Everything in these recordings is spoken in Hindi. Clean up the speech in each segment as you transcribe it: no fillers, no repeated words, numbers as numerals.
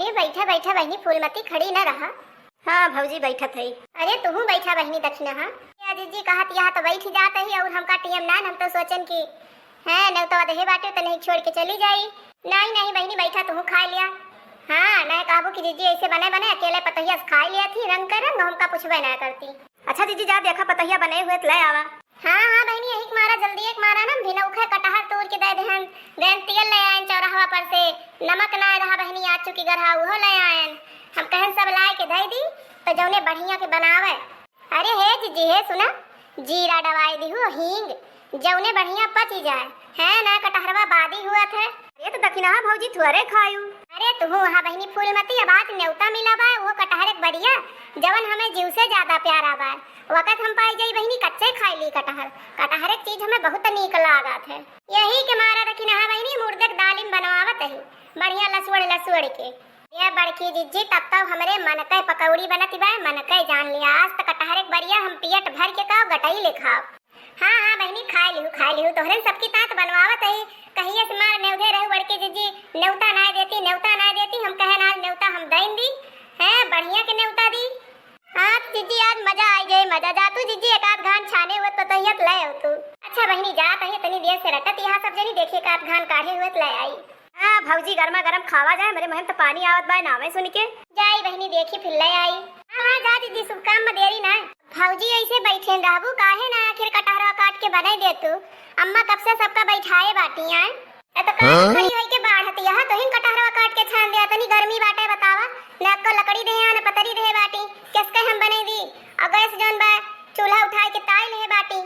अरे बैठा बैठा बहनी फूलमती खड़ी न रहा। हाँ भौजी बैठत है। अरे तुहू बैठा बहनी दक्षिण। हाँ जीजी कहत यहाँ तो बैठ जात ही और हमका टीएम ना हम तो सोचन की है न तो अधे बाटे तो नहीं छोड़ के चली जाई। नहीं नहीं बहनी बैठा तुहू खा लिया। हाँ नहीं कहबो कि जीजी ऐसे बने बने अकेले पतहिया खा लिया थी रंग कर रंग हमका पूछबे ना करती। अच्छा जीजी जा देखा पतहिया बने हुए ले आवा। हाँ हाँ बहनी यही मारा जल्दी एक मारा ना भिनौखा कटहर तोड़ के दे देहन गैन तेल ले आयन चौराहा पर से नमक ना रहा बहनी आ चुकी गरहा उहो ले आयन हम कहन सब लाए के दे दी तो जौने बढ़िया के बनावे। अरे हे जीजी हे सुना जीरा डवाई दी हो हींग जौने बढ़िया पची जाए है ना कटहरवा बादी हुआ थे। ये तो दक्षिणा भौजी थुअरे खायू। अरे तुहू वहाँ बहनी फूलमती अब आज न्योता मिला बा वो कटहर एक बढ़िया जवन हमें जीव से ज्यादा प्यारा बा वक़्त हम पाई जाई बहनी कच्चे खाई ली कटहर एक चीज हमें बहुत नीक लागत है। यही के मारा रखी नहा बहनी मुर्दक दालिम बनवावत है बढ़िया लसुड़ के ये बड़की जीजी तब तक हमरे मन के पकौड़ी बनती बा मन के जान लिया आज तक कटहर एक बढ़िया हम पियट भर के खाओ गटई ले खाओ। हाँ हाँ बहनी खाई लिहू तोहरे सबकी तात बनवावत है कहिए से मार नेवधे रहू बड़की जीजी न्योता ना देती हम कहे ना न्योता हम देन दी है बढ़िया के न्योता दी। हाँ जीजी आज मजा आई गई मजा जा तू जीजी एक आध घान छाने हुए तो तहियत ले आओ तू। अच्छा बहनी जा तहिए तनी देर से रटत यहाँ सब जनी देखिए एक आध घान काढ़े हुए ले आई। हाँ भौजी गर्मा गर्म खावा जाए मेरे मुंह तो पानी आवत बा नामे सुन के जाई बहनी देखी फिर ले आई। हाँ जा दीदी शुभ काम में देरी ना भौजी ऐसे बैठे रहबू काहे ना आखिर कटहरा काट के बनाई दे तू अम्मा कब से सबका बैठाए बाटी आए तो खड़ी होई के बाढ़ती है तो हिन कटहरा काट के छान दिया तनी गर्मी बाटे बतावा ना को लकड़ी दे ना पतरी दे बाटी किसके हम बने दी अगैस जौन बा चूल्हा उठाए के ताई ले बाटी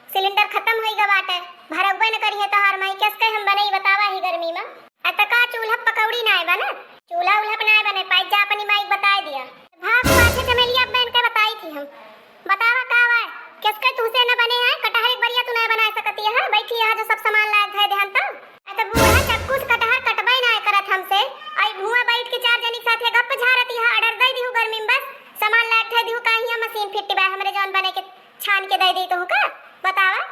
सिलेंडर खत्म होई ग बाटे भरउबे न करिए तो हर माई किसके हम बने बतावा ही गर्मी में अतका चूल्हा पकौड़ी ना बने चूल्हा उल्हा बनाए बने पाई जा अपनी माई बता दिया भाग पाछे चमेलिया बहन के बताई थी हम बतावा का है किसके तुसे न बने हैं कटहर एक बढ़िया तू नहीं बना सकती है बैठी है जो सब सामान लायक है ध्यान तो बूढ़ा चक्कू से कटहर कटबे ना करत हमसे आई भुआ बैठ के चार जनी साथे गप झारती है ऑर्डर दे दी गर्मी में बस सामान लायक है दी काहे मशीन फिट बा हमरे जौन बने के छान के दे दी तू का बतावा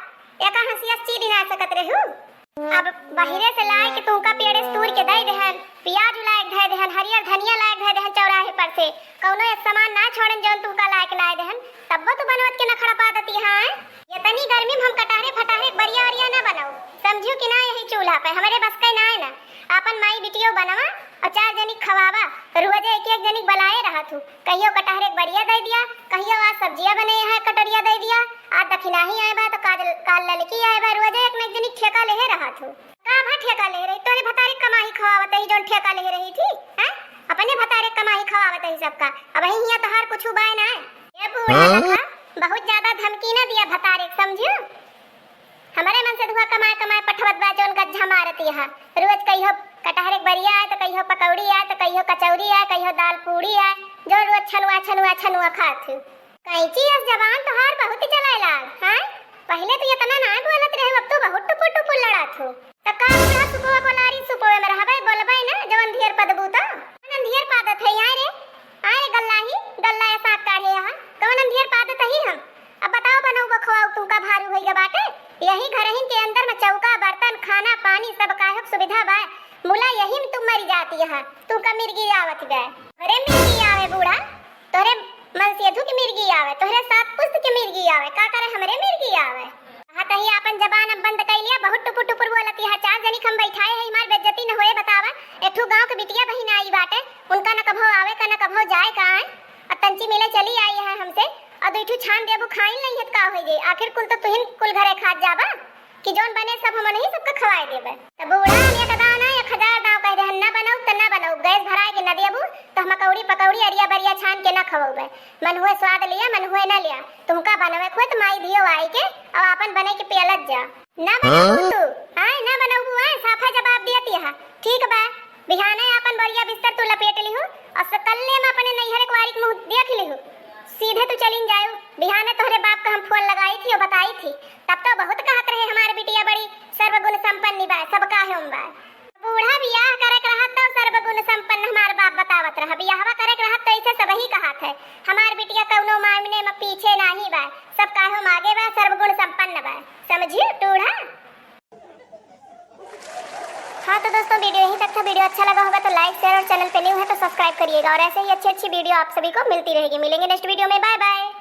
एका हंसी अस्सी दिन आ सकत रहू अब बाहरे से लाए के तू का पेड़े तूर के दे देहन प्याज लायक दे देहन हरियर धनिया लायक दे देहन चौराहे पर से कौनो एक सामान ना छोड़न जौन तू का लायक ना देहन तब तू बनवत के नखड़ा पा देती है। ये तनी गर्मी में हम कटहरे फटारे बढ़िया ना बनाओ समझियो कि ना यही चूल्हा पे हमारे बस का ना है ना अपन माई बिटियो बनवा और चार जनी खवावा रोजे एक जनी बनाए रहा तू कहियो कटहर एक बढ़िया दे दिया कहियो आज सब्जियां बने है कटोरिया दे दिया आज दक्षिणा ही आए बा तो काल ललकी आए बा रोजे एक न जनी ठेका ले रहा तू का भा ठेका ले रही तोरे भतारे कमाई खवावत ही जोन ठेका ले रही थी हैं अपने भतारे कमाई खवावत ही सबका अब यही तो हर कुछ बाय ना है ये बूढ़ा बहुत ज्यादा धमकी ना दिया भतारे समझियो हमारे मन से धुआ कमाए पठवत बा जोन गज्जा मारती है रोज कहियो कटहर एक बढ़िया है तो कहियो पकौड़ी है तो कहियो कचौड़ी है कहियो दाल पूड़ी है जो रोज छनुआ खात कैची इस जवान तो हार बहुत चलाएला हैं पहले तो इतना ना बोलत रहे अब तो बहुत टुपुर लड़ात हो त का बुढ़ा सुपोवा बोलारी सुपोवे में रहबे बोलबे ना जवन धियर पदबूता मन धियर पादत है यार रे आए गल्ला ऐसा काढ़े यहां कवन धियर पादत ही हम अब बताओ बनाऊ बखवाऊ तू का भारू होइगा बाटे यही घर ही के अंदर में चौका बर्तन खाना पानी सब काहे सुविधा बा मुला यही में तुम मरी जाती है तू का मिर्गी आवत गए अरे मिर्गी आवे बूढ़ा तोरे मन से धु के मिर्गी आवे तोरे साथ पुस्त के मिर्गी आवे का करे हमरे मिर्गी आवे कहा तही अपन जबान अब बंद कर लिया बहुत टुपुर बोलती है चार जनी हम बैठाए है मार बेइज्जती न होए बतावा एठू गांव के बिटिया बहिन आई बाटे उनका न कभो आवे का न कभो जाए का तंची मिले चली आई है हमसे और दुइठू छान देबू खाई नहीं है का होई गई आखिर कुल तो तुहिन कुल घरे खात जाबा कि जोन बने सब हम नहीं सबका खवाए देबे त बूढ़ा ने कदा ना 1000 दाव कह दे ना बनाऊ गैस भराए के न देबू तो हम पकौड़ी अरिया बरिया छान के ना खवाबे मन हुए स्वाद लिया मन हुए ना लिया तुमका बनवे खुद माई दियो आई के और अपन बने के पेलत जा ना बनाऊ तू हां ना बनाऊ हां साफा जवाब देती है ठीक बा बिहाने अपन बढ़िया बिस्तर तू लपेट लिहु और सकल्ले में अपने नैहर के वारी के मुंह देख लिहु सीधे तू चलिन जायो बिहाने तोहरे बाप का हम फोन लगाई थी और बताई थी तब तो बहुत कहत रहे हमारे बिटिया बड़ी सर्वगुण संपन्न बा सब काहे हम बा बूढ़ा बियाह करे के रहत तो सर्वगुण संपन्न हमार बाप बतावत रहा बियाहवा करे के रहत तो ऐसे सब ही कहत है हमार बिटिया कौनो मामले में पीछे नहीं बा सब काहे हम आगे बा सर्वगुण संपन्न बा समझियो टूढ़ा। हाँ तो दोस्तों वीडियो यहीं तक था। वीडियो अच्छा लगा होगा तो लाइक शेयर और चैनल पे न्यू है तो सब्सक्राइब करिएगा और ऐसे ही अच्छी अच्छी वीडियो आप सभी को मिलती रहेगी। मिलेंगे नेक्स्ट वीडियो में। Bye bye.